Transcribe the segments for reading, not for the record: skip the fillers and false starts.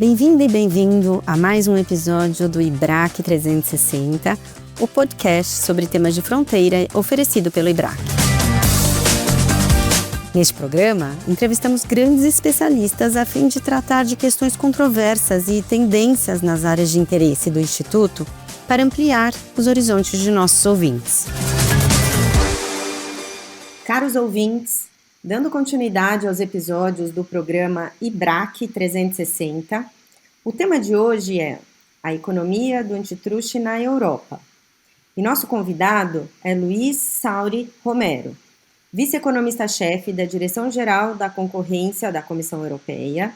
Bem-vinda e bem-vindo a mais um episódio do IBRAC 360, o podcast sobre temas de fronteira oferecido pelo IBRAC. Neste programa, entrevistamos grandes especialistas a fim de tratar de questões controversas e tendências nas áreas de interesse do Instituto para ampliar os horizontes de nossos ouvintes. Caros ouvintes, dando continuidade aos episódios do programa IBRAC 360, o tema de hoje é a economia do antitruste na Europa. E nosso convidado é Luiz Sauri Romero, vice-economista-chefe da Direção-Geral da Concorrência da Comissão Europeia.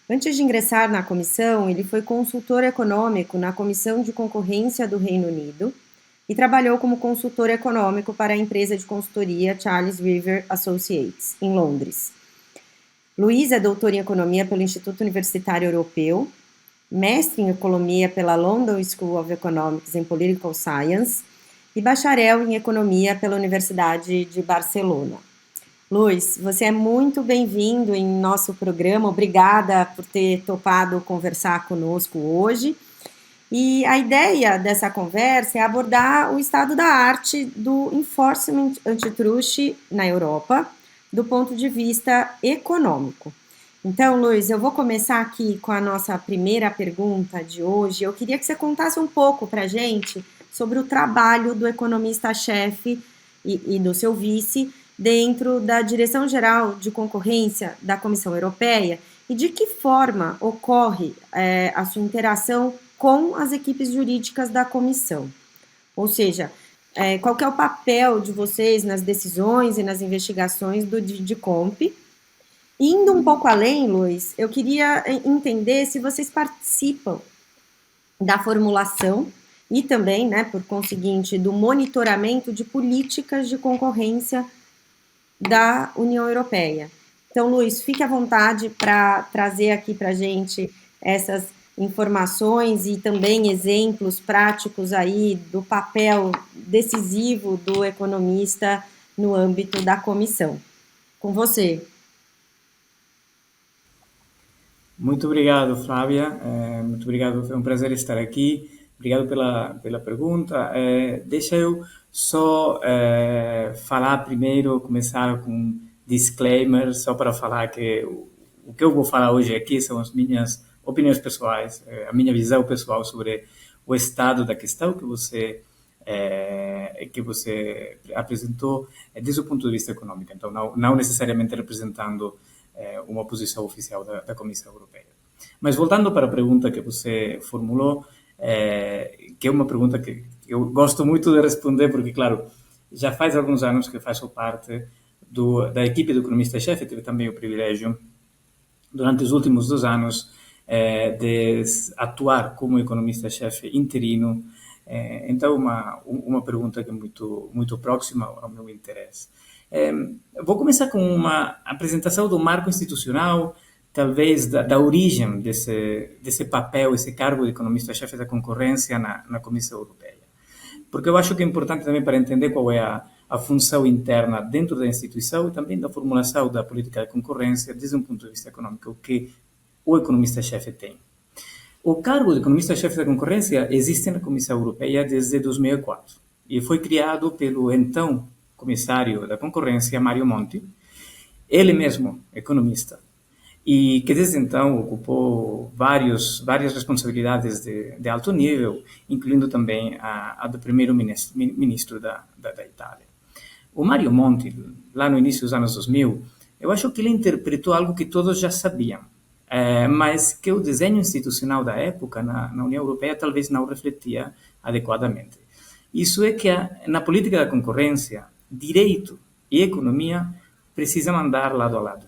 Antes de ingressar na comissão, ele foi consultor econômico na Comissão de Concorrência do Reino Unido e trabalhou como consultor econômico para a empresa de consultoria Charles River Associates, em Londres. Luiz é doutor em economia pelo Instituto Universitário Europeu, mestre em economia pela London School of Economics and Political Science e bacharel em economia pela Universidade de Barcelona. Luiz, você é muito bem-vindo em nosso programa, obrigada por ter topado conversar conosco hoje. E a ideia dessa conversa é abordar o estado da arte do enforcement antitrust na Europa, do ponto de vista econômico. Então, Luiz, eu vou começar aqui com a nossa primeira pergunta de hoje. Eu queria que você contasse um pouco para a gente sobre o trabalho do economista-chefe e do seu vice dentro da Direção-Geral de Concorrência da Comissão Europeia e de que forma ocorre a sua interação com as equipes jurídicas da comissão. Ou seja, qual que é o papel de vocês nas decisões e nas investigações do DICOMP? Indo um pouco além, Luiz, eu queria entender se vocês participam da formulação e também, por conseguinte, do monitoramento de políticas de concorrência da União Europeia. Então, Luiz, fique à vontade para trazer aqui para a gente essas informações e também exemplos práticos aí do papel decisivo do economista no âmbito da comissão. Com você. Muito obrigado, Flávia. Muito obrigado, foi um prazer estar aqui. Obrigado pela pergunta. Deixa eu só falar primeiro, começar com um disclaimer, só para falar que o que eu vou falar hoje aqui são as minhas opiniões pessoais, a minha visão pessoal sobre o estado da questão que você apresentou desde o ponto de vista econômico. Então, não necessariamente representando uma posição oficial da Comissão Europeia. Mas voltando para a pergunta que você formulou, que é uma pergunta que eu gosto muito de responder, porque, claro, já faz alguns anos que faço parte da equipe do economista-chefe, tive também o privilégio, durante os últimos 2 anos, de atuar como economista-chefe interino. Então, uma pergunta que é muito, muito próxima ao meu interesse. Vou começar com uma apresentação do marco institucional, talvez da origem desse papel, esse cargo de economista-chefe da concorrência na Comissão Europeia. Porque eu acho que é importante também para entender qual é a função interna dentro da instituição e também da formulação da política de concorrência desde um ponto de vista econômico que o economista-chefe tem. O cargo de economista-chefe da concorrência existe na Comissão Europeia desde 2004 e foi criado pelo então comissário da concorrência, Mario Monti, ele mesmo economista, e que desde então ocupou várias responsabilidades de alto nível, incluindo também a do primeiro-ministro da Itália. O Mario Monti, lá no início dos anos 2000, eu acho que ele interpretou algo que todos já sabiam, mas que o desenho institucional da época na União Europeia talvez não refletia adequadamente. Isso é que na política da concorrência, direito e economia precisam andar lado a lado.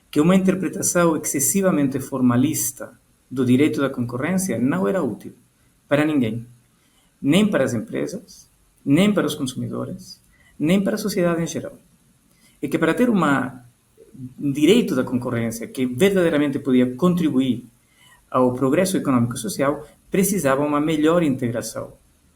Que uma interpretação excessivamente formalista do direito da concorrência não era útil para ninguém, nem para as empresas, nem para os consumidores, nem para a sociedade em geral. E que para ter um direito da concorrência que verdadeiramente podia contribuir ao progresso econômico e social, precisava uma melhor integração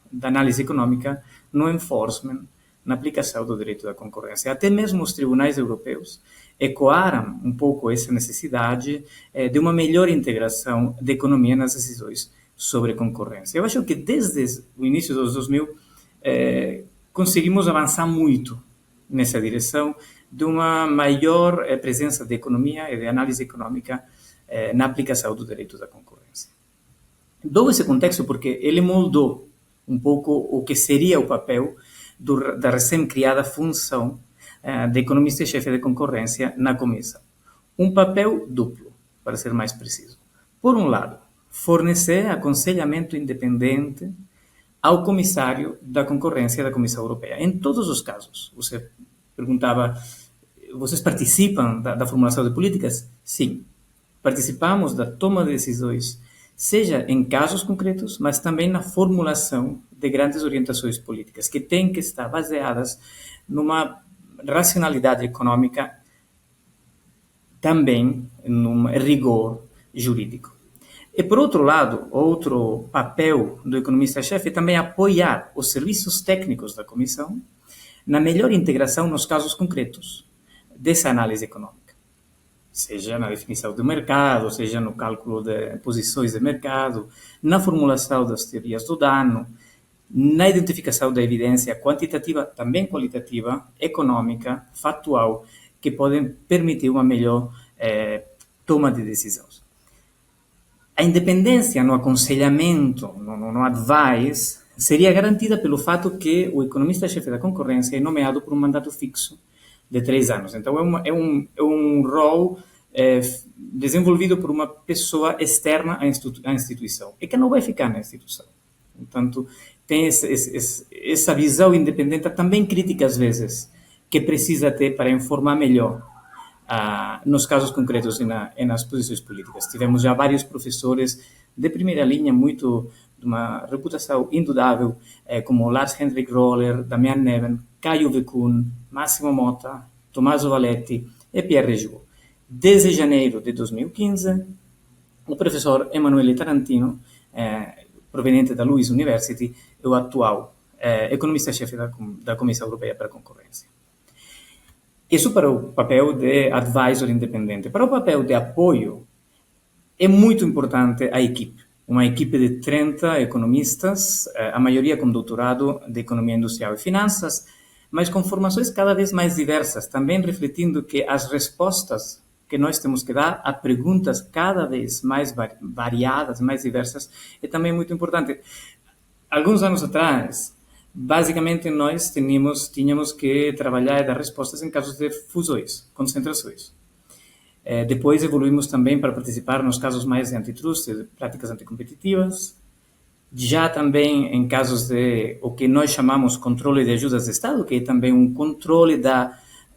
da análise econômica no enforcement na aplicação do direito da concorrência. Até mesmo os tribunais europeus ecoaram um pouco essa necessidade de uma melhor integração da economia nas decisões sobre concorrência. Eu acho que desde o início dos 2000 conseguimos avançar muito nessa direção de uma maior presença de economia e de análise econômica na aplicação do direito da concorrência. Dou esse contexto porque ele moldou um pouco o que seria o papel da recém-criada função de economista-chefe de concorrência na Comissão. Um papel duplo, para ser mais preciso. Por um lado, fornecer aconselhamento independente ao comissário da concorrência da Comissão Europeia. Em todos os casos, você perguntava, vocês participam da formulação de políticas? Sim, participamos da toma de decisões, seja em casos concretos, mas também na formulação de grandes orientações políticas, que têm que estar baseadas numa racionalidade econômica, também num rigor jurídico. E, por outro lado, outro papel do economista-chefe é também apoiar os serviços técnicos da Comissão na melhor integração nos casos concretos dessa análise econômica, seja na definição do mercado, seja no cálculo de posições de mercado, na formulação das teorias do dano, na identificação da evidência quantitativa, também qualitativa, econômica, factual, que podem permitir uma melhor toma de decisões. A independência no aconselhamento, no advice, seria garantida pelo fato que o economista-chefe da concorrência é nomeado por um mandato fixo de 3 anos. Então, é um rol desenvolvido por uma pessoa externa à instituição e que não vai ficar na instituição. Portanto, tem essa visão independente, também crítica às vezes, que precisa ter para informar melhor nos casos concretos e nas posições políticas. Tivemos já vários professores de primeira linha, muito de uma reputação indudável, como Lars Henrik Roller, Damian Neven, Caio Vecun, Massimo Motta, Tommaso Valetti e Pierre Regiot. Desde janeiro de 2015, o professor Emanuele Tarantino, proveniente da Lewis University, é o atual economista-chefe da Comissão Europeia para a Concorrência. Isso para o papel de advisor independente. Para o papel de apoio, é muito importante a equipe. Uma equipe de 30 economistas, a maioria com doutorado de Economia Industrial e Finanças, mas com formações cada vez mais diversas, também refletindo que as respostas que nós temos que dar a perguntas cada vez mais variadas, mais diversas, é também muito importante. Alguns anos atrás, basicamente nós tínhamos que trabalhar e dar respostas em casos de fusões, concentrações. Depois evoluímos também para participar nos casos mais de antitrust, de práticas anticompetitivas, já também em casos de o que nós chamamos controle de ajudas de Estado, que é também um controle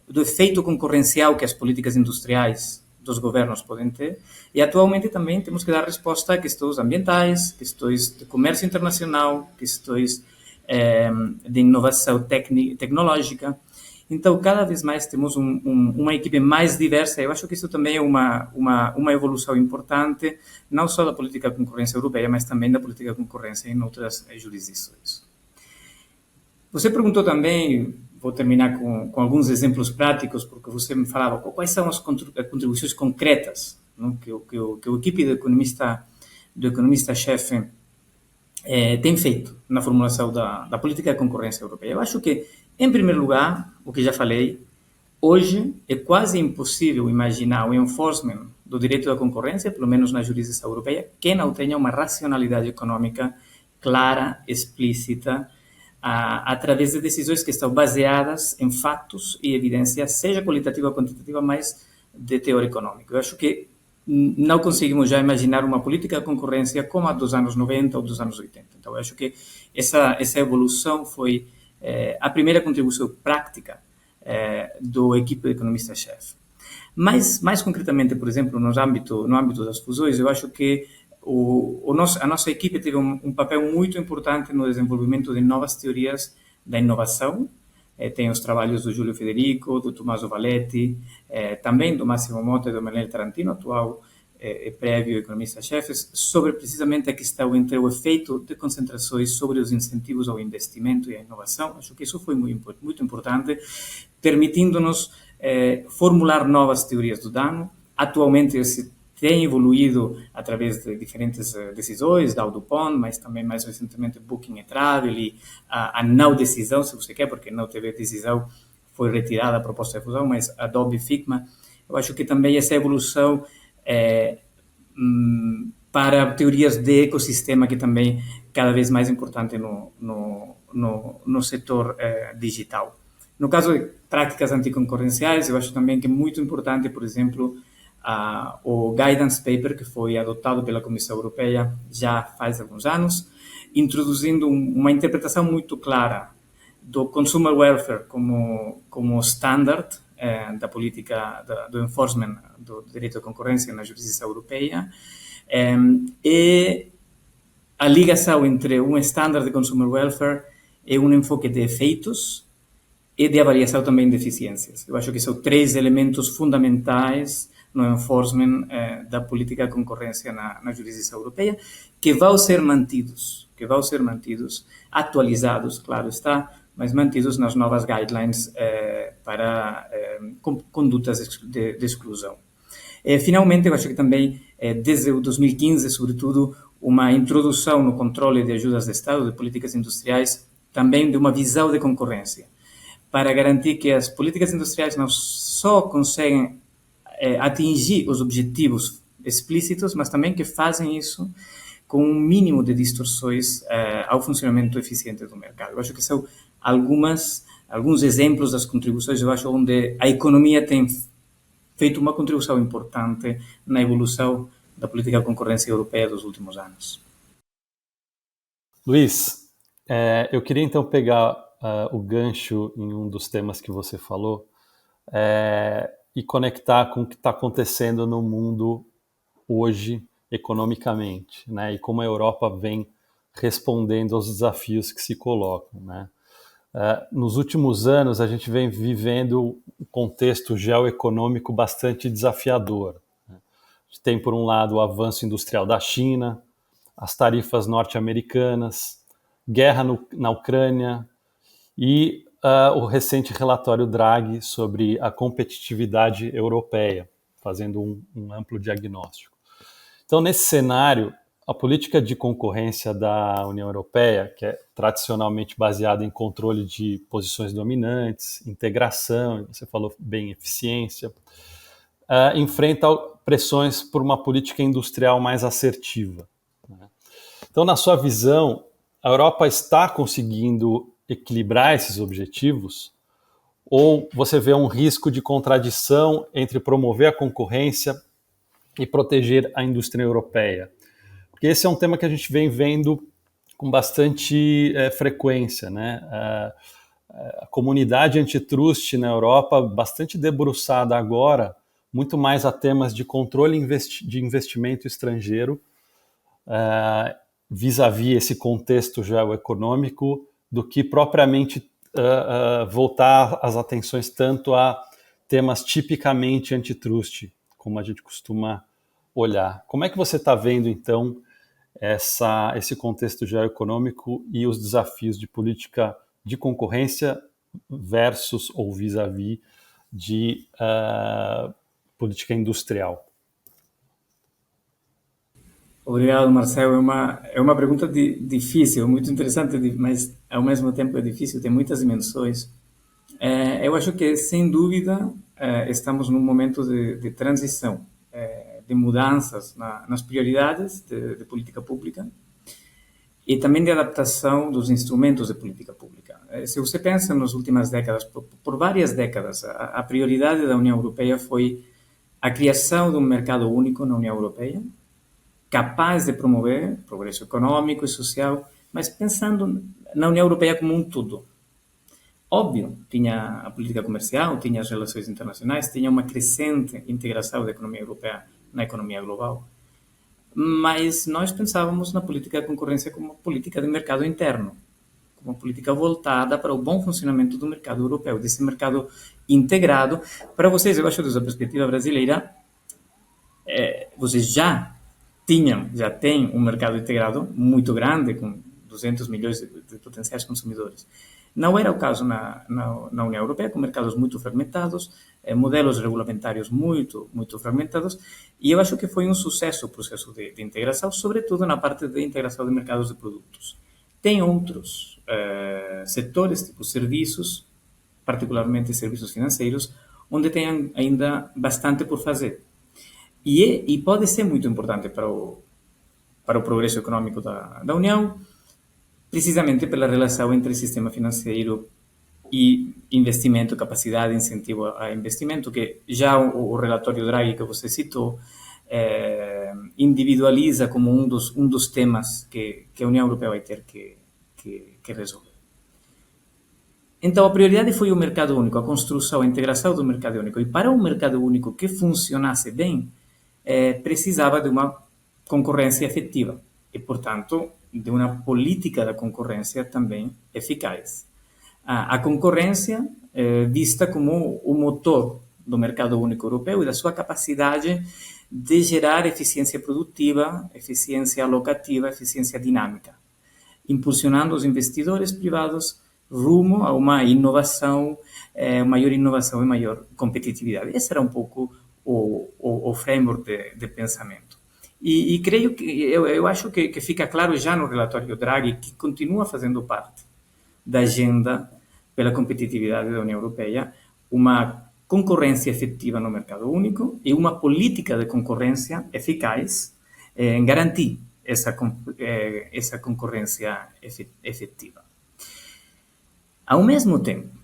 do efeito concorrencial que as políticas industriais dos governos podem ter, e atualmente também temos que dar resposta a questões ambientais, questões de comércio internacional, questões de inovação tecnológica. Então, cada vez mais temos uma equipe mais diversa. Eu acho que isso também é uma evolução importante, não só da política de concorrência europeia, mas também da política de concorrência em outras jurisdições. Você perguntou também, vou terminar com alguns exemplos práticos, porque você me falava quais são as contribuições concretas, não, que a equipe do economista-chefe tem feito na formulação da política de concorrência europeia. Eu acho que, em primeiro lugar, o que já falei, hoje é quase impossível imaginar o enforcement do direito da concorrência, pelo menos na jurisdição europeia, que não tenha uma racionalidade econômica clara, explícita, através de decisões que estão baseadas em fatos e evidências, seja qualitativa ou quantitativa, mas de teor econômico. Eu acho que não conseguimos já imaginar uma política de concorrência como a dos anos 90 ou dos anos 80. Então, eu acho que essa evolução foi a primeira contribuição prática do equipe de economista-chefe. Mas, mais concretamente, por exemplo, no âmbito das fusões, eu acho que a nossa equipe teve um papel muito importante no desenvolvimento de novas teorias da inovação. Tem os trabalhos do Giulio Federico, do Tommaso Valetti, também do Massimo Motta e do Emanuele Tarantino, atual prévio economista-chefes, sobre precisamente a questão entre o efeito de concentrações sobre os incentivos ao investimento e à inovação. Acho que isso foi muito importante, permitindo-nos formular novas teorias do dano. Atualmente, esse tem evoluído através de diferentes decisões, da Dupont, mas também mais recentemente Booking e Travel e a não decisão, se você quer, porque não teve decisão, foi retirada a proposta de fusão, mas Adobe e Figma. Eu acho que também essa evolução para teorias de ecossistema, que também cada vez mais importante no setor digital. No caso de práticas anticoncorrenciais, eu acho também que é muito importante, por exemplo, o guidance paper que foi adotado pela Comissão Europeia já faz alguns anos, introduzindo uma interpretação muito clara do consumer welfare como standard da política do enforcement do direito à concorrência na justiça europeia, e a ligação entre um standard de consumer welfare e um enfoque de efeitos e de avaliação também de eficiências. Eu acho que são três elementos fundamentais no enforcement da política de concorrência na justiça europeia, que vão ser mantidos, atualizados, claro está, mas mantidos nas novas guidelines para condutas de exclusão. Finalmente, eu acho que também, desde o 2015, sobretudo, uma introdução no controle de ajudas de Estado, de políticas industriais, também de uma visão de concorrência, para garantir que as políticas industriais não só conseguem atingir os objetivos explícitos, mas também que fazem isso com um mínimo de distorções ao funcionamento eficiente do mercado. Eu acho que são alguns exemplos das contribuições, eu acho, onde a economia tem feito uma contribuição importante na evolução da política de concorrência europeia dos últimos anos. Luiz, eu queria então pegar o gancho em um dos temas que você falou e conectar com o que está acontecendo no mundo hoje economicamente, né? E como a Europa vem respondendo aos desafios que se colocam, né? Nos últimos anos, a gente vem vivendo um contexto geoeconômico bastante desafiador, né? A gente tem, por um lado, o avanço industrial da China, as tarifas norte-americanas, guerra na Ucrânia e o recente relatório Draghi sobre a competitividade europeia, fazendo um amplo diagnóstico. Então, nesse cenário, a política de concorrência da União Europeia, que é tradicionalmente baseada em controle de posições dominantes, integração, você falou bem, eficiência, enfrenta pressões por uma política industrial mais assertiva, né? Então, na sua visão, a Europa está conseguindo equilibrar esses objetivos? Ou você vê um risco de contradição entre promover a concorrência e proteger a indústria europeia? Porque esse é um tema que a gente vem vendo com bastante frequência, né? A comunidade antitrust na Europa, bastante debruçada agora, muito mais a temas de controle de investimento estrangeiro, vis-à-vis esse contexto geoeconômico, do que propriamente voltar as atenções tanto a temas tipicamente antitrust, como a gente costuma olhar. Como é que você está vendo, então, esse contexto geoeconômico e os desafios de política de concorrência versus ou vis-à-vis de política industrial? Obrigado, Marcelo. É uma pergunta difícil, muito interessante, mas ao mesmo tempo é difícil, tem muitas dimensões. Eu acho que, sem dúvida, estamos num momento de transição, de mudanças nas prioridades de política pública e também de adaptação dos instrumentos de política pública. Se você pensa nas últimas décadas, por várias décadas, a prioridade da União Europeia foi a criação de um mercado único na União Europeia, capaz de promover progresso econômico e social, mas pensando na União Europeia como um todo. Óbvio, tinha a política comercial, tinha as relações internacionais, tinha uma crescente integração da economia europeia na economia global. Mas nós pensávamos na política de concorrência como uma política de mercado interno, como uma política voltada para o bom funcionamento do mercado europeu, desse mercado integrado. Para vocês, eu acho, desde a perspectiva brasileira, vocês já têm um mercado integrado muito grande, com 200 milhões de potenciais consumidores. Não era o caso na União Europeia, com mercados muito fragmentados, modelos regulamentários muito fragmentados, e eu acho que foi um sucesso o processo de integração, sobretudo na parte de integração de mercados de produtos. Tem outros setores, tipo serviços, particularmente serviços financeiros, onde tem ainda bastante por fazer. E pode ser muito importante para o progresso econômico da União, precisamente pela relação entre sistema financeiro e investimento, capacidade, incentivo a investimento, que já o relatório Draghi que você citou individualiza como um dos temas que a União Europeia vai ter que resolver. Então, a prioridade foi o mercado único, a construção, a integração do mercado único. E para um mercado único que funcionasse bem, precisava de uma concorrência efetiva e, portanto, de uma política da concorrência também eficaz. A concorrência vista como o motor do mercado único europeu e da sua capacidade de gerar eficiência produtiva, eficiência alocativa, eficiência dinâmica, impulsionando os investidores privados rumo a uma inovação, maior inovação e maior competitividade. Esse era um pouco o framework de pensamento. E creio que eu acho que fica claro já no relatório Draghi que continua fazendo parte da agenda pela competitividade da União Europeia uma concorrência efetiva no mercado único e uma política de concorrência eficaz em garantir essa concorrência efetiva. Ao mesmo tempo,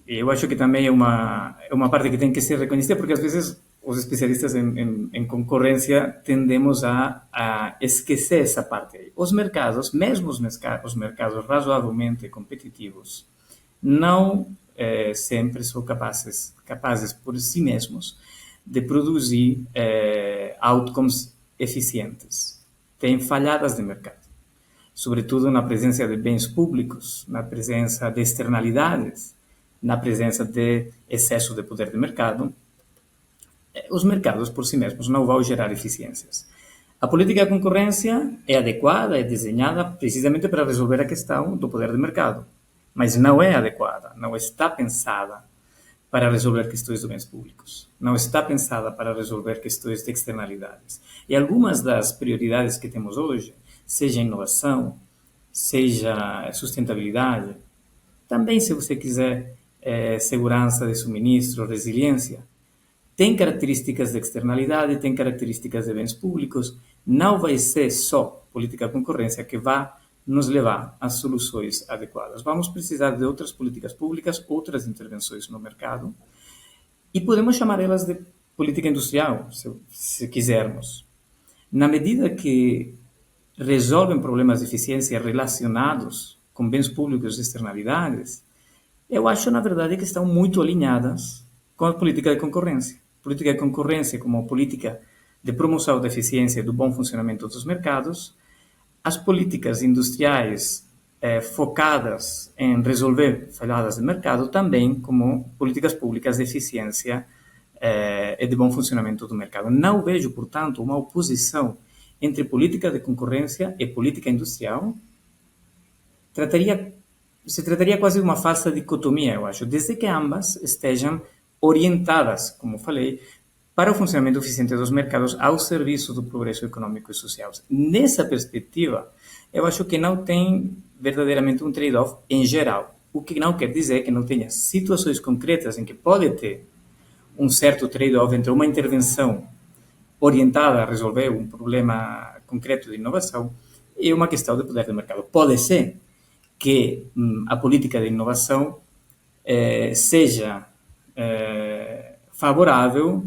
eu acho que também é uma parte que tem que ser reconhecida, porque às vezes os especialistas em concorrência tendemos a esquecer essa parte aí. Os mercados, mesmo os mercados razoavelmente competitivos, não sempre são capazes por si mesmos de produzir outcomes eficientes. Têm falhadas de mercado, sobretudo na presença de bens públicos, na presença de externalidades, na presença de excesso de poder de mercado. Os mercados por si mesmos não vão gerar eficiências. A política de concorrência é adequada, é desenhada precisamente para resolver a questão do poder de mercado, mas não é adequada, não está pensada para resolver questões de bens públicos, não está pensada para resolver questões de externalidades. E algumas das prioridades que temos hoje, seja inovação, seja sustentabilidade, também, se você quiser, segurança de suministro, resiliência, tem características de externalidade, tem características de bens públicos. Não vai ser só política de concorrência que vai nos levar a soluções adequadas. Vamos precisar de outras políticas públicas, outras intervenções no mercado, e podemos chamar elas de política industrial, se quisermos. Na medida que resolvem problemas de eficiência relacionados com bens públicos e externalidades, eu acho, na verdade, que estão muito alinhadas com a política de concorrência. Política de concorrência como política de promoção da eficiência e do bom funcionamento dos mercados, as políticas industriais focadas em resolver falhadas de mercado também como políticas públicas de eficiência e de bom funcionamento do mercado. Não vejo, portanto, uma oposição entre política de concorrência e política industrial. Se trataria quase de uma falsa dicotomia, eu acho, desde que ambas estejam orientadas, como falei, para o funcionamento eficiente dos mercados ao serviço do progresso econômico e social. Nessa perspectiva, eu acho que não tem verdadeiramente um trade-off em geral, o que não quer dizer que não tenha situações concretas em que pode ter um certo trade-off entre uma intervenção orientada a resolver um problema concreto de inovação e uma questão de poder de mercado. Pode ser que a política de inovação seja favorável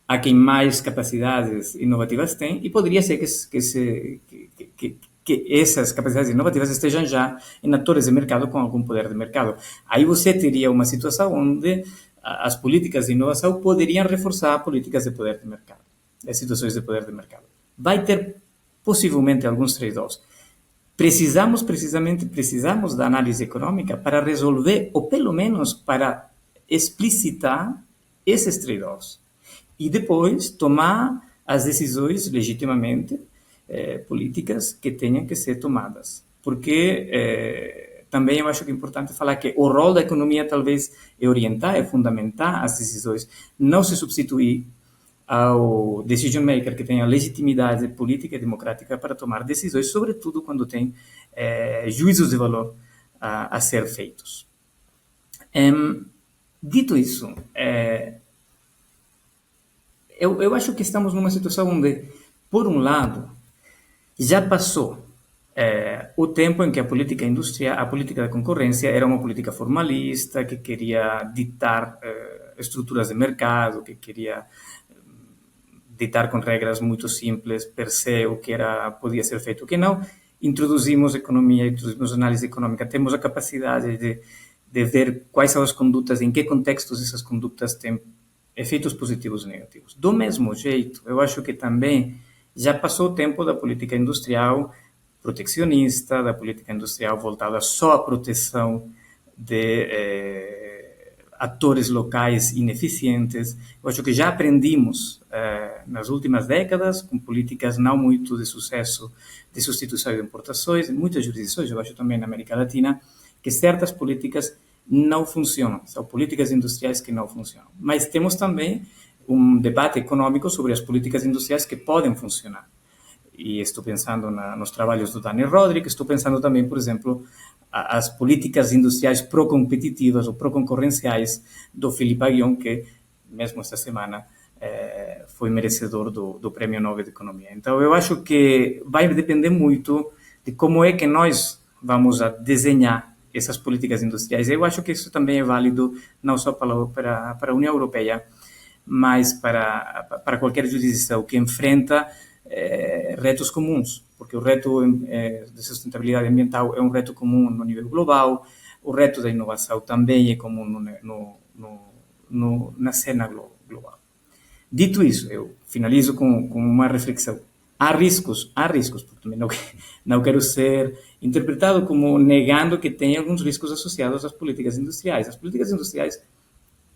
a quem mais capacidades inovativas tem, e poderia ser que essas capacidades inovativas estejam já em atores de mercado com algum poder de mercado. Aí você teria uma situação onde as políticas de inovação poderiam reforçar políticas de poder de mercado, as situações de poder de mercado. Vai ter possivelmente alguns trade-offs. Precisamos da análise econômica para resolver, ou pelo menos para explicitar esses trade-offs. E depois tomar as decisões, legitimamente, políticas que tenham que ser tomadas. Porque também eu acho que é importante falar que o rol da economia talvez é orientar, é fundamentar as decisões, não se substituir ao decision maker que tenha legitimidade política e democrática para tomar decisões, sobretudo quando tem juízos de valor a ser feitos. Dito isso, eu acho que estamos numa situação onde, por um lado, já passou o tempo em que a política industrial, a política da concorrência era uma política formalista, que queria ditar estruturas de mercado, que queria ditar com regras muito simples, per se, o que podia ser feito, o que não. Introduzimos economia, introduzimos análise econômica, temos a capacidade de ver quais são as condutas, em que contextos essas condutas têm efeitos positivos e negativos. Do mesmo jeito, eu acho que também já passou o tempo da política industrial protecionista, da política industrial voltada só à proteção de atores locais ineficientes. Eu acho que já aprendimos nas últimas décadas, com políticas não muito de sucesso de substituição de importações, em muitas jurisdições, eu acho também na América Latina, que certas políticas não funcionam, são políticas industriais que não funcionam. Mas temos também um debate econômico sobre as políticas industriais que podem funcionar. E estou pensando nos trabalhos do Daniel Rodrik, estou pensando também, por exemplo, as políticas industriais pró-competitivas ou pró-concorrenciais do Philippe Aghion, que mesmo esta semana foi merecedor do Prêmio Nobel de Economia. Então, eu acho que vai depender muito de como é que nós vamos a desenhar essas políticas industriais. Eu acho que isso também é válido não só para a União Europeia, mas para qualquer jurisdição que enfrenta retos comuns, porque o reto de sustentabilidade ambiental é um reto comum no nível global, o reto da inovação também é comum na cena global. Dito isso, eu finalizo com uma reflexão. Há riscos, porque também não quero ser interpretado como negando que tem alguns riscos associados às políticas industriais. As políticas industriais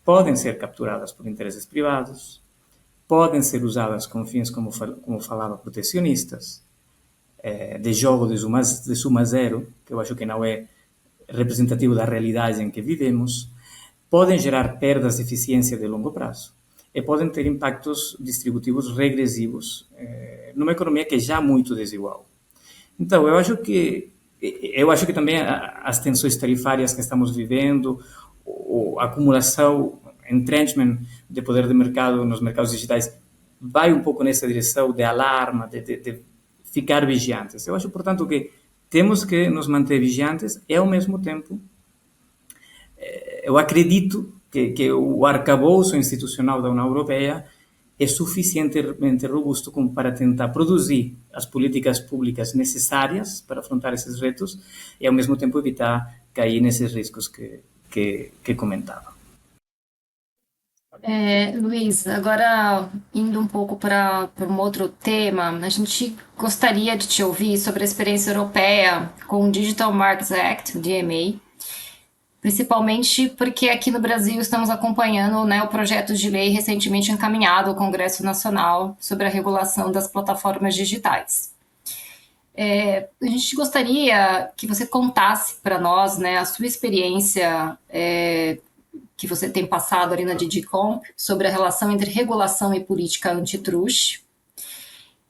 podem ser capturadas por interesses privados, podem ser usadas com fins, como falava, protecionistas, de jogo de suma zero, que eu acho que não é representativo da realidade em que vivemos, podem gerar perdas de eficiência de longo prazo e podem ter impactos distributivos regressivos numa economia que é já muito desigual. Então, eu acho que também as tensões tarifárias que estamos vivendo, a acumulação, entrenchment de poder de mercado nos mercados digitais, vai um pouco nessa direção de alarma, de ficar vigiantes. Eu acho, portanto, que temos que nos manter vigiantes e, ao mesmo tempo, eu acredito que o arcabouço institucional da União Europeia é suficientemente robusto como para tentar produzir as políticas públicas necessárias para afrontar esses retos e, ao mesmo tempo, evitar cair nesses riscos que comentava. Luiz, agora indo um pouco para um outro tema, a gente gostaria de te ouvir sobre a experiência europeia com o Digital Markets Act, o DMA, principalmente porque aqui no Brasil estamos acompanhando, né, o projeto de lei recentemente encaminhado ao Congresso Nacional sobre a regulação das plataformas digitais. A gente gostaria que você contasse para nós, né, a sua experiência que você tem passado ali na DigiComp sobre a relação entre regulação e política antitruste.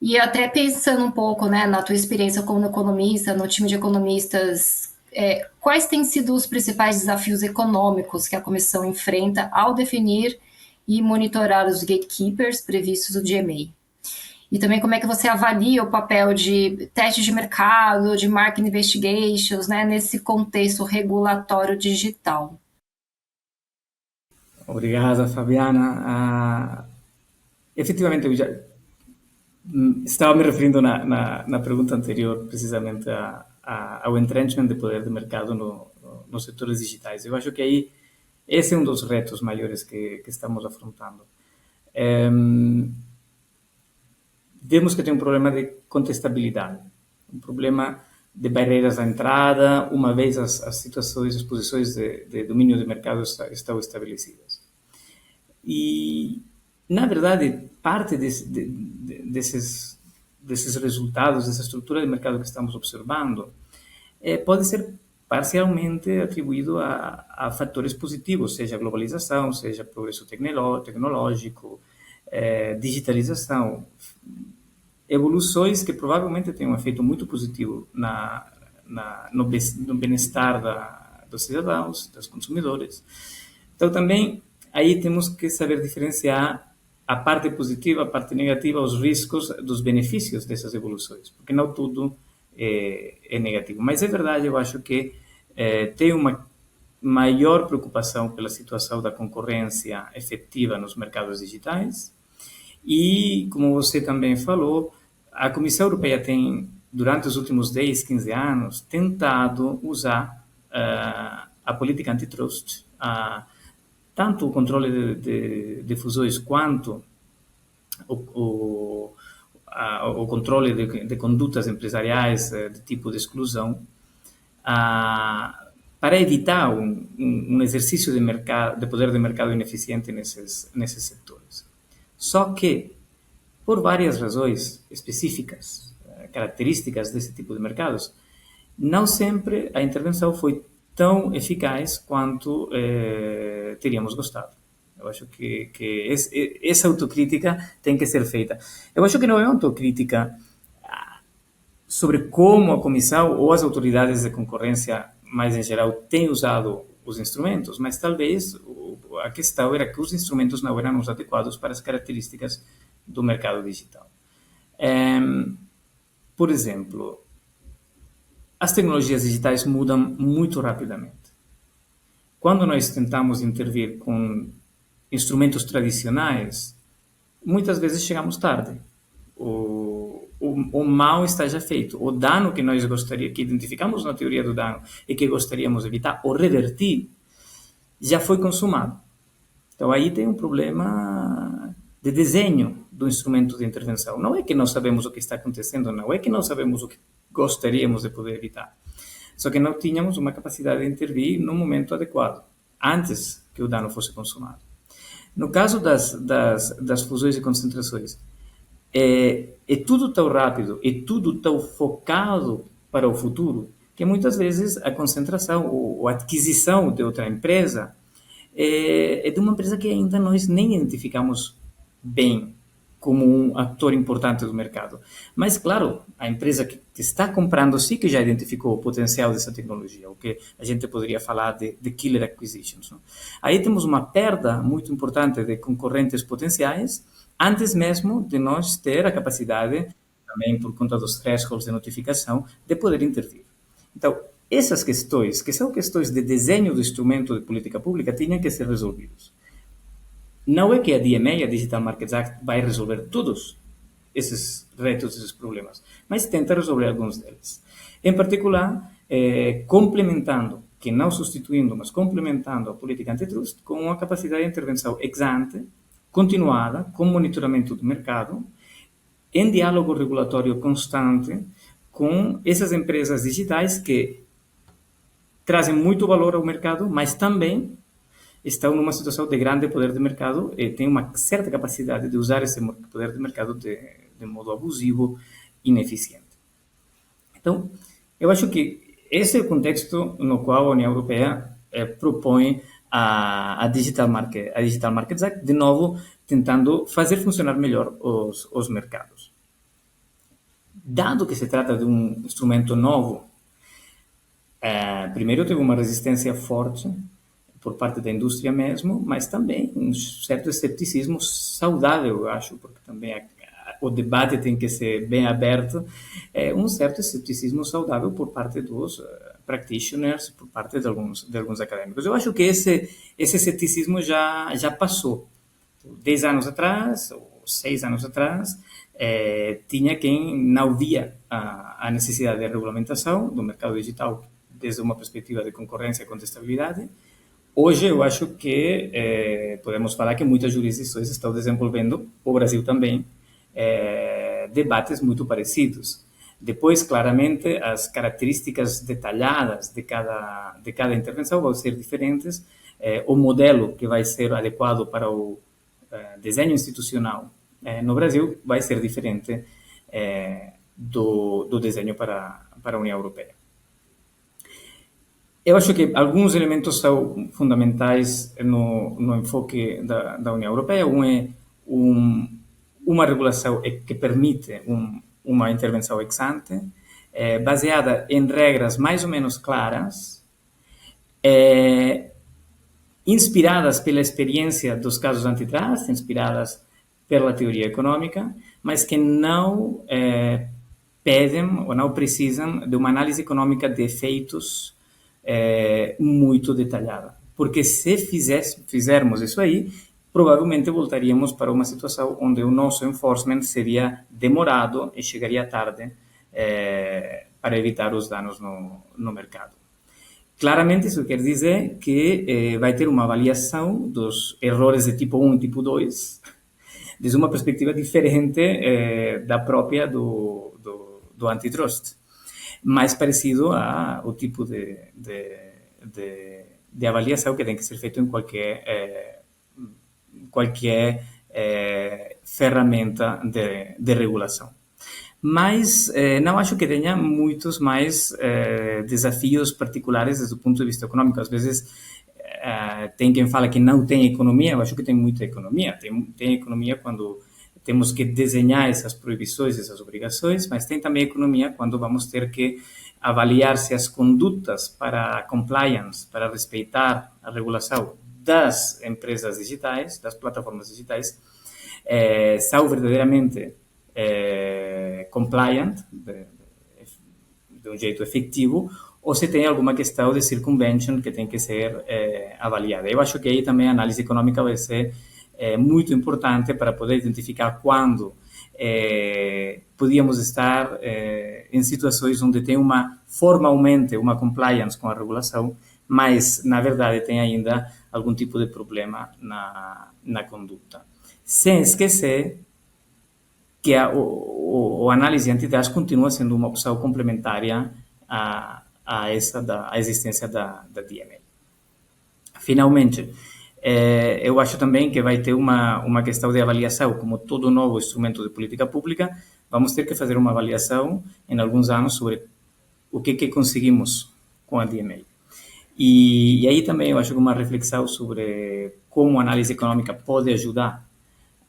E até pensando um pouco, né, na tua experiência como economista, no time de economistas, quais têm sido os principais desafios econômicos que a comissão enfrenta ao definir e monitorar os gatekeepers previstos no DMA? E também como é que você avalia o papel de testes de mercado, de market investigations, né, nesse contexto regulatório digital? Obrigada, Fabiana. Efetivamente, eu já estava me referindo na pergunta anterior, precisamente, ao entrenchment de poder de mercado nos setores digitais. Eu acho que aí esse é um dos retos maiores que estamos afrontando. Vemos que tem um problema de contestabilidade, um problema de barreiras à entrada, uma vez as situações, as posições de domínio de mercado estão estabelecidas. E, na verdade, parte desses resultados, dessa estrutura de mercado que estamos observando, pode ser parcialmente atribuído a fatores positivos, seja a globalização, seja progresso tecnológico, digitalização, evoluções que provavelmente têm um efeito muito positivo no bem-estar dos cidadãos, dos consumidores. Então, também, aí temos que saber diferenciar a parte positiva, a parte negativa, os riscos dos benefícios dessas evoluções, porque não tudo é negativo. Mas é verdade, eu acho que tem uma maior preocupação pela situação da concorrência efetiva nos mercados digitais e, como você também falou, a Comissão Europeia tem, durante os últimos 10, 15 anos, tentado usar a política antitrust, tanto o controle de fusões quanto o controle de condutas empresariais de tipo de exclusão, para evitar um exercício de poder de mercado ineficiente nesses setores. Só que, por várias razões específicas, características desse tipo de mercados, não sempre a intervenção foi tão eficaz quanto teríamos gostado. Eu acho que essa autocrítica tem que ser feita. Eu acho que não é uma autocrítica sobre como a Comissão ou as autoridades de concorrência, mais em geral, têm usado os instrumentos, mas talvez a questão era que os instrumentos não eram os adequados para as características do mercado digital. Por exemplo, as tecnologias digitais mudam muito rapidamente. Quando nós tentamos intervir com instrumentos tradicionais, muitas vezes chegamos tarde. O mal está já feito. O dano que nós que identificamos na teoria do dano e que gostaríamos de evitar ou revertir, já foi consumado. Então, aí tem um problema de desenho do instrumento de intervenção. Não é que não sabemos o que está acontecendo, não é que não sabemos o que gostaríamos de poder evitar. Só que não tínhamos uma capacidade de intervir no momento adequado, antes que o dano fosse consumado. No caso das fusões e concentrações, é tudo tão rápido e tudo tão focado para o futuro que muitas vezes a concentração ou a aquisição de outra empresa é de uma empresa que ainda nós nem identificamos bem como um ator importante do mercado. Mas, claro, a empresa que está comprando sim que já identificou o potencial dessa tecnologia, o que a gente poderia falar de killer acquisitions. Não? Aí temos uma perda muito importante de concorrentes potenciais antes mesmo de nós ter a capacidade, também por conta dos thresholds de notificação, de poder intervir. Então, essas questões, que são questões de desenho do instrumento de política pública, tinham que ser resolvidas. Não é que a DMA, a Digital Markets Act, vai resolver todos esses retos, esses problemas, mas tenta resolver alguns deles. Em particular, complementando, que não substituindo, mas complementando a política antitrust com uma capacidade de intervenção ex ante, continuada, com monitoramento do mercado, em diálogo regulatório constante com essas empresas digitais que trazem muito valor ao mercado, mas também estão numa situação de grande poder de mercado e têm uma certa capacidade de usar esse poder de mercado de modo abusivo, ineficiente. Então, eu acho que esse é o contexto no qual a União Europeia propõe a Digital Markets Act, de novo, tentando fazer funcionar melhor os mercados. Dado que se trata de um instrumento novo, primeiro teve uma resistência forte por parte da indústria mesmo, mas também um certo escepticismo saudável, eu acho, porque também o debate tem que ser bem aberto, um certo escepticismo saudável por parte dos practitioners, por parte de alguns acadêmicos. Eu acho que esse escepticismo já passou. 10 anos atrás, ou 6 anos atrás, tinha quem não via a necessidade de regulamentação do mercado digital desde uma perspectiva de concorrência e contestabilidade. Hoje, eu acho que podemos falar que muitas jurisdições estão desenvolvendo, o Brasil também, debates muito parecidos. Depois, claramente, as características detalhadas de cada intervenção vão ser diferentes. O modelo que vai ser adequado para o desenho institucional no Brasil vai ser diferente do desenho para a União Europeia. Eu acho que alguns elementos são fundamentais no enfoque da União Europeia. Um é uma regulação que permite uma intervenção ex ante, baseada em regras mais ou menos claras, inspiradas pela experiência dos casos antitrust, inspiradas pela teoria econômica, mas que não pedem ou não precisam de uma análise econômica de efeitos muito detalhada. Porque se fizermos isso aí, provavelmente voltaríamos para uma situação onde o nosso enforcement seria demorado e chegaria tarde para evitar os danos no mercado. Claramente, isso quer dizer que vai ter uma avaliação dos erros de tipo 1 e tipo 2, desde uma perspectiva diferente da própria do antitrust, mais parecido ao tipo de avaliação que tem que ser feito em qualquer ferramenta de regulação. Mas não acho que tenha muitos mais desafios particulares desde o ponto de vista econômico. Às vezes tem quem fala que não tem economia, eu acho que tem muita economia. Tem economia quando temos que desenhar essas proibições, essas obrigações, mas tem também economia quando vamos ter que avaliar se as condutas para compliance, para respeitar a regulação das empresas digitais, das plataformas digitais, são verdadeiramente compliant, de um jeito efetivo, ou se tem alguma questão de circumvention que tem que ser avaliada. Eu acho que aí também a análise econômica vai ser muito importante para poder identificar quando podíamos estar em situações onde tem formalmente uma compliance com a regulação, mas na verdade tem ainda algum tipo de problema na conduta. Sem esquecer que a análise antitrust continua sendo uma opção complementar a essa a existência da DMA. Finalmente, eu acho também que vai ter uma questão de avaliação, como todo novo instrumento de política pública, vamos ter que fazer uma avaliação em alguns anos sobre o que conseguimos com a DMA. E aí também eu acho que uma reflexão sobre como a análise econômica pode ajudar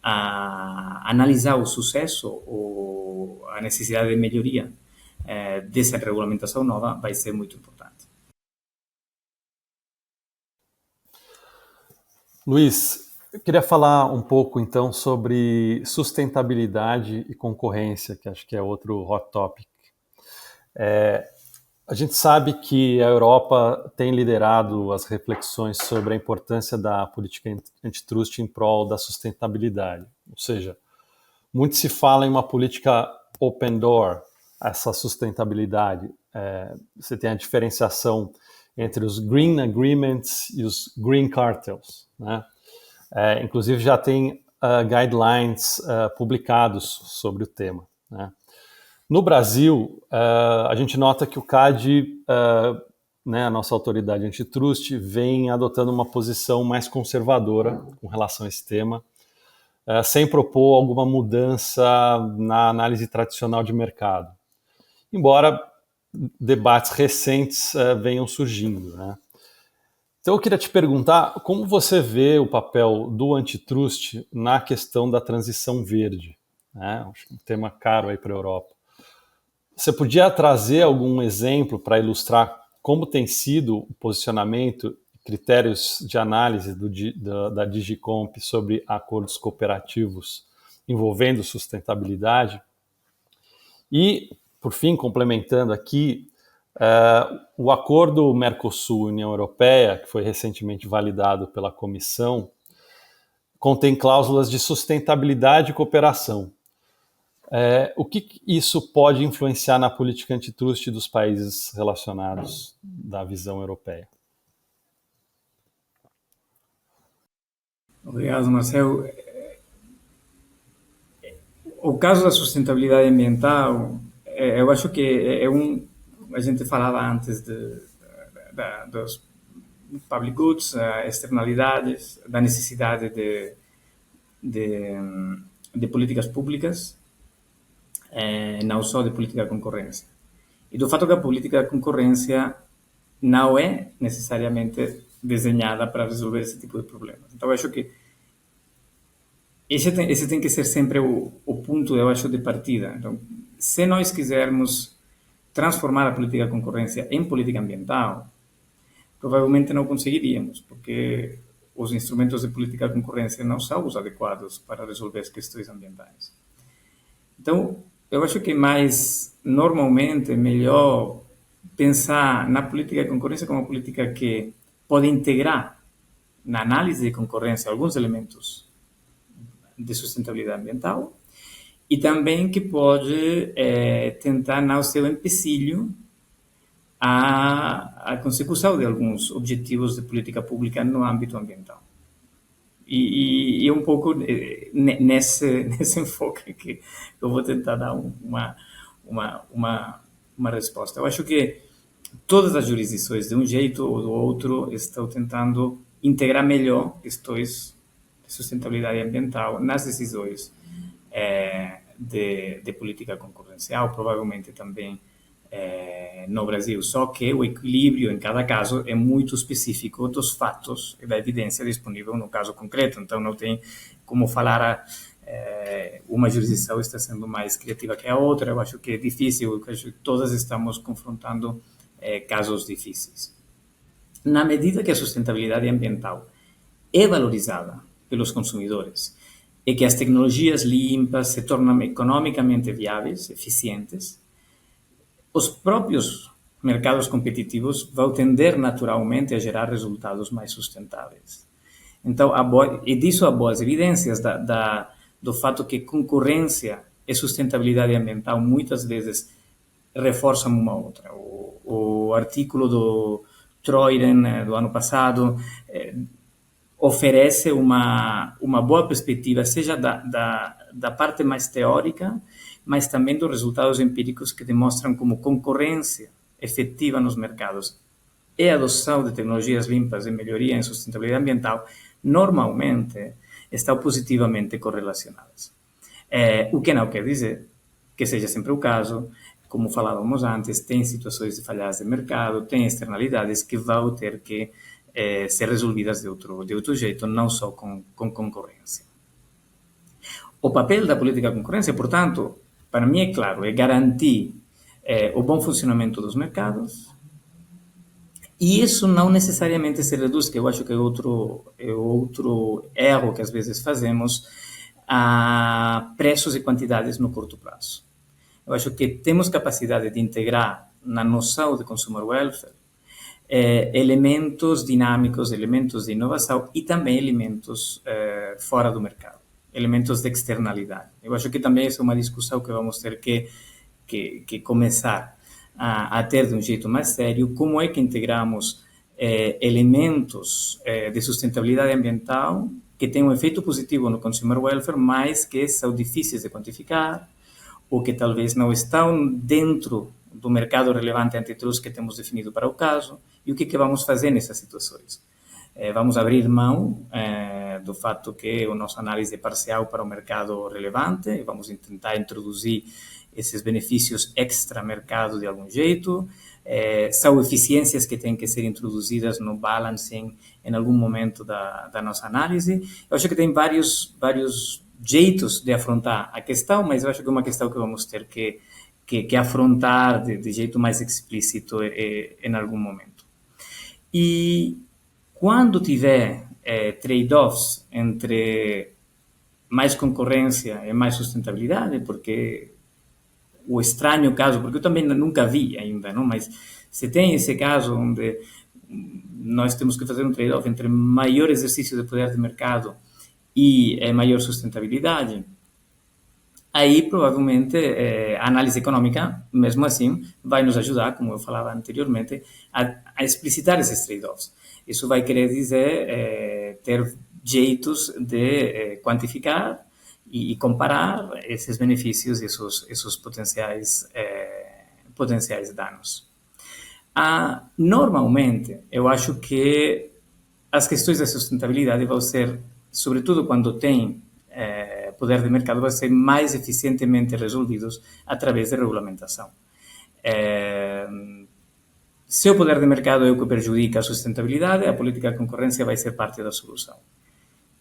a analisar o sucesso ou a necessidade de melhoria dessa regulamentação nova vai ser muito importante. Luiz, eu queria falar um pouco então sobre sustentabilidade e concorrência, que acho que é outro hot topic. A gente sabe que a Europa tem liderado as reflexões sobre a importância da política antitrust em prol da sustentabilidade. Ou seja, muito se fala em uma política open door, essa sustentabilidade. Você tem a diferenciação entre os green agreements e os green cartels, né? Inclusive já tem guidelines publicados sobre o tema, né? No Brasil, a gente nota que o CADE, né, a nossa autoridade antitrust, vem adotando uma posição mais conservadora com relação a esse tema, sem propor alguma mudança na análise tradicional de mercado. Embora debates recentes venham surgindo, né? Então eu queria te perguntar como você vê o papel do antitrust na questão da transição verde, né? Acho que é um tema caro aí para a Europa. Você podia trazer algum exemplo para ilustrar como tem sido o posicionamento e critérios de análise da Digicomp sobre acordos cooperativos envolvendo sustentabilidade? E, por fim, complementando aqui, o acordo Mercosul-União Europeia, que foi recentemente validado pela Comissão, contém cláusulas de sustentabilidade e cooperação. O que isso pode influenciar na política antitrust dos países relacionados da visão europeia? Obrigado, Marcelo. O caso da sustentabilidade ambiental, eu acho que a gente falava antes dos public goods, externalidades, da necessidade de de políticas públicas, não só de política de concorrência. E do fato que a política de concorrência não é necessariamente desenhada para resolver esse tipo de problemas. Então, eu acho que esse tem que ser sempre o ponto, eu acho, de partida. Então, se nós quisermos transformar a política de concorrência em política ambiental, provavelmente não conseguiríamos, porque os instrumentos de política de concorrência não são os adequados para resolver as questões ambientais. Então, eu acho que normalmente, é melhor pensar na política de concorrência como uma política que pode integrar na análise de concorrência alguns elementos de sustentabilidade ambiental e também que pode tentar não ser um empecilho à consecução de alguns objetivos de política pública no âmbito ambiental. E um pouco nesse enfoque que eu vou tentar dar uma resposta. Eu acho que todas as jurisdições, de um jeito ou do outro, estão tentando integrar melhor questões de sustentabilidade ambiental nas decisões de política concorrencial, provavelmente também no Brasil, só que o equilíbrio em cada caso é muito específico dos fatos e da evidência disponível no caso concreto, então não tem como falar uma jurisdição está sendo mais criativa que a outra. Eu acho que é difícil, eu acho que todas estamos confrontando casos difíceis. Na medida que a sustentabilidade ambiental é valorizada pelos consumidores e que as tecnologias limpas se tornam economicamente viáveis, eficientes, os próprios mercados competitivos vão tender naturalmente a gerar resultados mais sustentáveis. Então, e disso há boas evidências do fato que concorrência e sustentabilidade ambiental muitas vezes reforçam uma outra. O artículo do Troiden do ano passado oferece uma boa perspectiva, seja da parte mais teórica, mas também dos resultados empíricos que demonstram como concorrência efetiva nos mercados e a adoção de tecnologias limpas e melhoria em sustentabilidade ambiental normalmente estão positivamente correlacionadas. O que não quer dizer que seja sempre o caso. Como falávamos antes, tem situações de falhas de mercado, tem externalidades que vão ter que ser resolvidas de outro jeito, não só com concorrência. O papel da política de concorrência, portanto, para mim é claro, é garantir o bom funcionamento dos mercados, e isso não necessariamente se reduz, que eu acho que é outro erro que às vezes fazemos, a preços e quantidades no curto prazo. Eu acho que temos capacidade de integrar na noção de consumer welfare elementos dinâmicos, elementos de inovação e também elementos fora do mercado, elementos de externalidade. Eu acho que também essa é uma discussão que vamos ter que começar a ter de um jeito mais sério, como é que integramos elementos de sustentabilidade ambiental que têm um efeito positivo no consumer welfare, mas que são difíceis de quantificar, ou que talvez não estão dentro do mercado relevante antitrust que temos definido para o caso, e o que vamos fazer nessas situações? Vamos abrir mão do fato que a nossa análise é parcial para o mercado relevante, e vamos tentar introduzir esses benefícios extra-mercado de algum jeito. São eficiências que têm que ser introduzidas no balancing em algum momento da nossa análise. Eu acho que tem vários jeitos de afrontar a questão, mas eu acho que é uma questão que vamos ter que afrontar de jeito mais explícito em algum momento. E quando tiver trade-offs entre mais concorrência e mais sustentabilidade, porque o estranho caso, porque eu também nunca vi ainda, não? Mas se tem esse caso onde nós temos que fazer um trade-off entre maior exercício de poder de mercado e maior sustentabilidade, aí provavelmente a análise econômica, mesmo assim, vai nos ajudar, como eu falava anteriormente, a explicitar esses trade-offs. Isso vai querer dizer ter jeitos de quantificar e comparar esses benefícios e esses potenciais danos. Normalmente, eu acho que as questões da sustentabilidade vão ser, sobretudo quando tem poder de mercado vai ser mais eficientemente resolvidos através de regulamentação. Se o poder de mercado é o que prejudica a sustentabilidade, a política de concorrência vai ser parte da solução.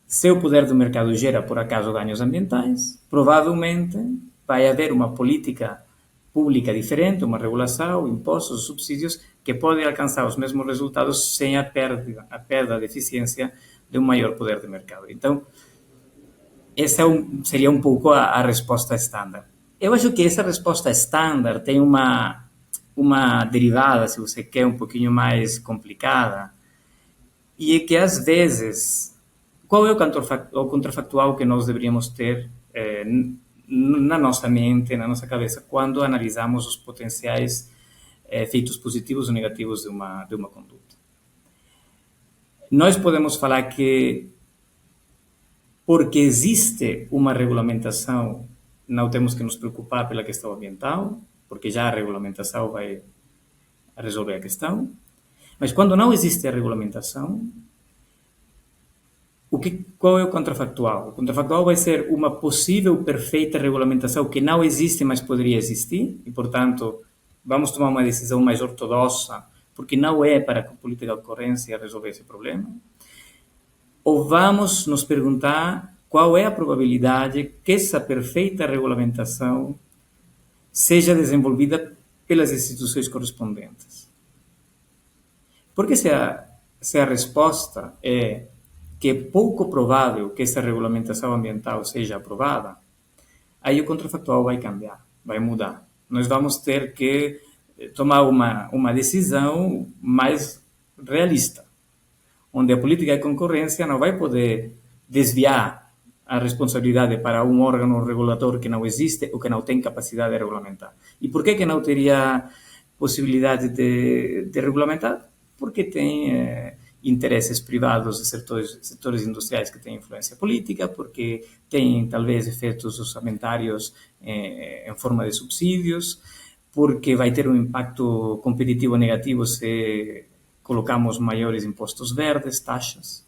Se o poder do mercado gera, por acaso, ganhos ambientais, provavelmente vai haver uma política pública diferente, uma regulação, impostos, subsídios, que podem alcançar os mesmos resultados sem a perda de eficiência de um maior poder de mercado. Então, essa seria um pouco a resposta estándar. Eu acho que essa resposta estándar tem uma derivada, se você quer, um pouquinho mais complicada, e é que, às vezes, qual é o contrafactual que nós deveríamos ter na nossa mente, na nossa cabeça, quando analisamos os potenciais efeitos positivos ou negativos de uma conduta? Nós podemos falar que, porque existe uma regulamentação, não temos que nos preocupar pela questão ambiental, porque já a regulamentação vai resolver a questão. Mas quando não existe a regulamentação, qual é o contrafactual? O contrafactual vai ser uma possível perfeita regulamentação que não existe, mas poderia existir, e, portanto, vamos tomar uma decisão mais ortodoxa, porque não é para a política de concorrência resolver esse problema. Ou vamos nos perguntar qual é a probabilidade que essa perfeita regulamentação seja desenvolvida pelas instituições correspondentes. Porque se a resposta é que é pouco provável que essa regulamentação ambiental seja aprovada, aí o contrafactual vai cambiar, vai mudar. Nós vamos ter que tomar uma decisão mais realista, onde a política de concorrência não vai poder desviar a responsabilidade para um órgão regulatório que não existe ou que não tem capacidade de regulamentar. E por que não teria possibilidade de regulamentar? Porque tem interesses privados de setores industriais que têm influência política, porque tem talvez efeitos orçamentários em forma de subsídios, porque vai ter um impacto competitivo negativo se colocamos maiores impostos verdes, taxas.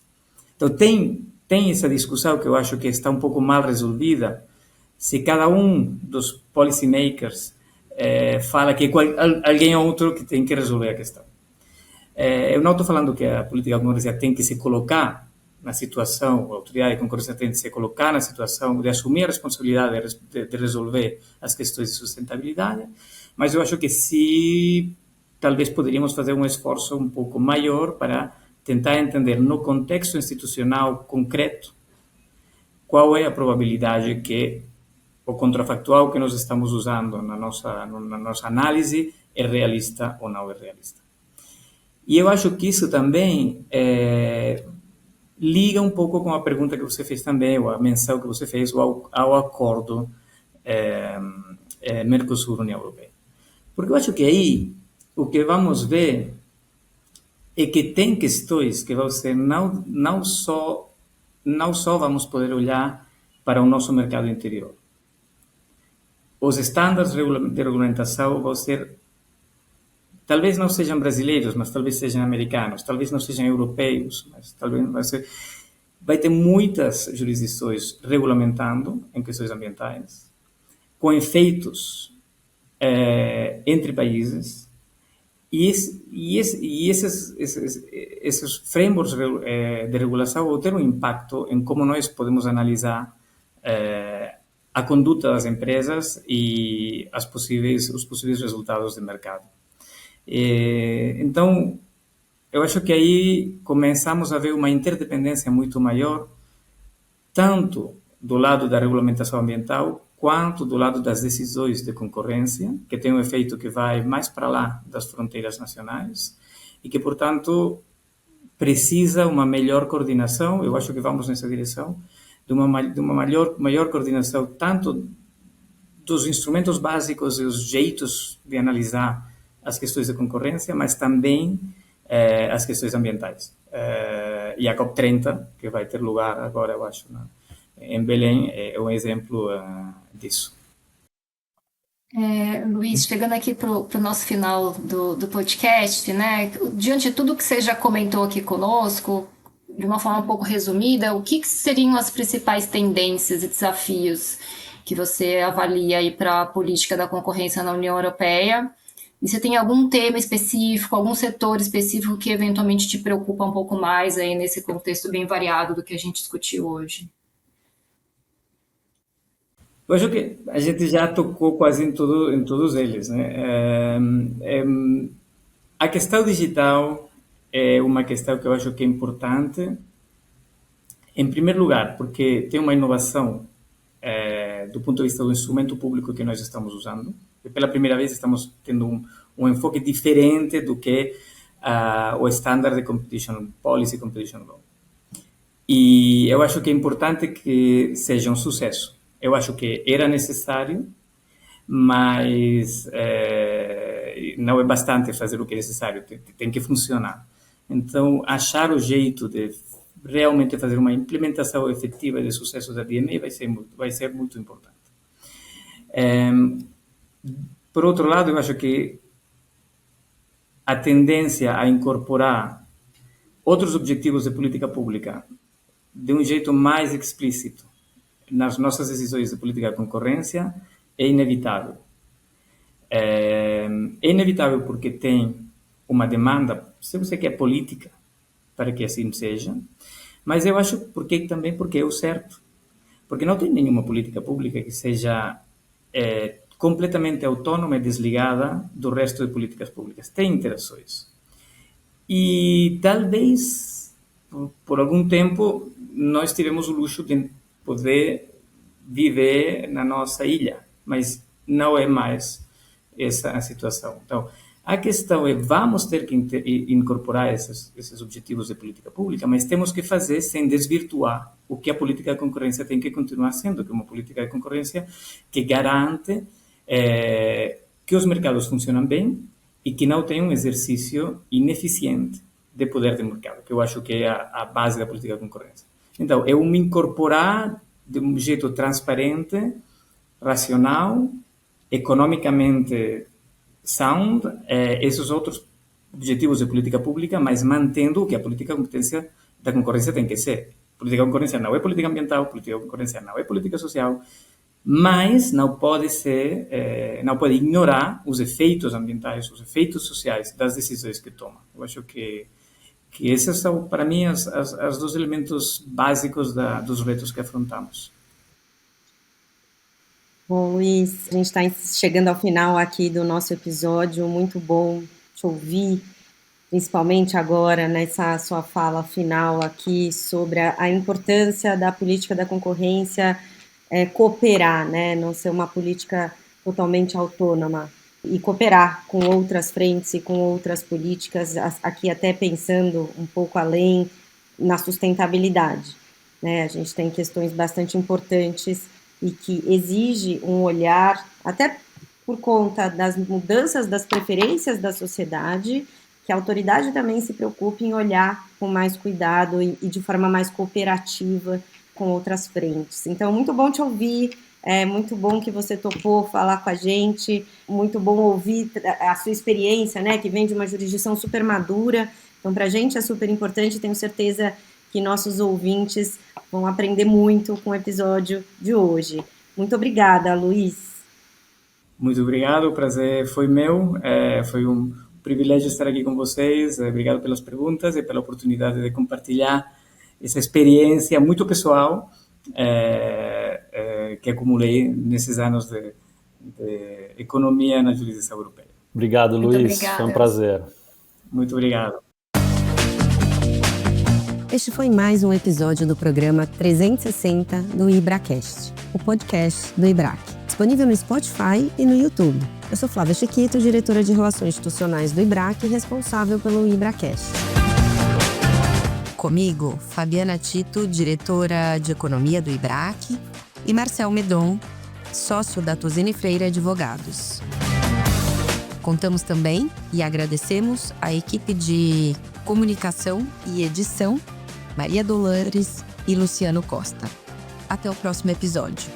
Então tem essa discussão que eu acho que está um pouco mal resolvida, se cada um dos policymakers fala que alguém outro que tem que resolver a questão. Eu não estou falando que a política de concorrência tem que se colocar na situação, a autoridade de concorrência tem que se colocar na situação de assumir a responsabilidade de resolver as questões de sustentabilidade, mas eu acho que sim, talvez poderíamos fazer um esforço um pouco maior para tentar entender no contexto institucional concreto qual é a probabilidade que o contrafactual que nós estamos usando na nossa análise é realista ou não é realista. E eu acho que isso também liga um pouco com a pergunta que você fez também, ou a menção que você fez ao acordo Mercosul-União Europeia. Porque eu acho que aí o que vamos ver é que tem questões que você não só vamos poder olhar para o nosso mercado interior. Os estándares de regulamentação vão ser, talvez não sejam brasileiros, mas talvez sejam americanos, talvez não sejam europeus, mas talvez vai ter muitas jurisdições regulamentando em questões ambientais, com efeitos entre países, e esses frameworks de regulação vão ter um impacto em como nós podemos analisar a conduta das empresas e os possíveis resultados de mercado. Então, eu acho que aí começamos a ver uma interdependência muito maior, tanto do lado da regulamentação ambiental, quanto do lado das decisões de concorrência, que tem um efeito que vai mais para lá das fronteiras nacionais e que, portanto, precisa uma melhor coordenação. Eu acho que vamos nessa direção, de uma maior coordenação, tanto dos instrumentos básicos e os jeitos de analisar as questões de concorrência, mas também as questões ambientais. E a COP30, que vai ter lugar agora, eu acho, em Belém, é um exemplo disso. Luiz, chegando aqui para o nosso final do podcast, né? Diante de tudo que você já comentou aqui conosco, de uma forma um pouco resumida, o que seriam as principais tendências e desafios que você avalia aí para a política da concorrência na União Europeia? E você tem algum tema específico, algum setor específico que eventualmente te preocupa um pouco mais aí nesse contexto bem variado do que a gente discutiu hoje? Eu acho que a gente já tocou quase em todos eles, né? A questão digital é uma questão que eu acho que é importante, em primeiro lugar, porque tem uma inovação do ponto de vista do instrumento público que nós estamos usando. E pela primeira vez estamos tendo um enfoque diferente do que o Standard de Competition Policy, Competition Law. E eu acho que é importante que seja um sucesso. Eu acho que era necessário, mas não é bastante fazer o que é necessário, tem que funcionar. Então, achar o jeito de realmente fazer uma implementação efetiva de sucesso da DMA vai ser muito importante. Por outro lado, eu acho que a tendência a incorporar outros objetivos de política pública de um jeito mais explícito nas nossas decisões de política de concorrência é inevitável. É inevitável porque tem uma demanda, se você quer, política, para que assim seja, mas eu acho também porque é o certo. Porque não tem nenhuma política pública que seja completamente autônoma e desligada do resto de políticas públicas. Tem interações. E talvez, por algum tempo, nós tivemos o luxo de poder viver na nossa ilha, mas não é mais essa a situação. Então, a questão é, vamos ter que incorporar esses objetivos de política pública, mas temos que fazer sem desvirtuar o que a política de concorrência tem que continuar sendo, que é uma política de concorrência que garante que os mercados funcionam bem e que não tem um exercício ineficiente de poder de mercado, que eu acho que é a base da política de concorrência. Então, é incorporar de um jeito transparente, racional, economicamente sound, esses outros objetivos de política pública, mas mantendo o que a política da concorrência tem que ser. Política de concorrência não é política ambiental, política de concorrência não é política social, mas não pode ignorar os efeitos ambientais, os efeitos sociais das decisões que toma. Eu acho que esses são, para mim, os dois elementos básicos dos retos que afrontamos. Bom, Luiz, a gente está chegando ao final aqui do nosso episódio, muito bom te ouvir, principalmente agora nessa sua fala final aqui sobre a importância da política da concorrência cooperar, né, não ser uma política totalmente autônoma e cooperar com outras frentes e com outras políticas, aqui até pensando um pouco além na sustentabilidade, né, a gente tem questões bastante importantes e que exige um olhar, até por conta das mudanças das preferências da sociedade, que a autoridade também se preocupe em olhar com mais cuidado e de forma mais cooperativa com outras frentes. Então, muito bom te ouvir, é muito bom que você topou falar com a gente, muito bom ouvir a sua experiência, né, que vem de uma jurisdição super madura. Então, para a gente é super importante, tenho certeza que nossos ouvintes vão aprender muito com o episódio de hoje. Muito obrigada, Luiz. Muito obrigado, o prazer foi meu. Foi um privilégio estar aqui com vocês. Obrigado pelas perguntas e pela oportunidade de compartilhar essa experiência muito pessoal que acumulei nesses anos de economia na jurisdição europeia. Obrigado, Luiz. Foi um prazer. Muito obrigado. Este foi mais um episódio do programa 360 do IBRAcast, o podcast do IBRAC, disponível no Spotify e no YouTube. Eu sou Flávia Chiquito, diretora de Relações Institucionais do IBRAC e responsável pelo IBRAcast. Comigo, Fabiana Tito, diretora de Economia do IBRAC, e Marcel Medon, sócio da Tozini Freire Advogados. Contamos também e agradecemos a equipe de comunicação e edição, Maria Dolores e Luciano Costa. Até o próximo episódio.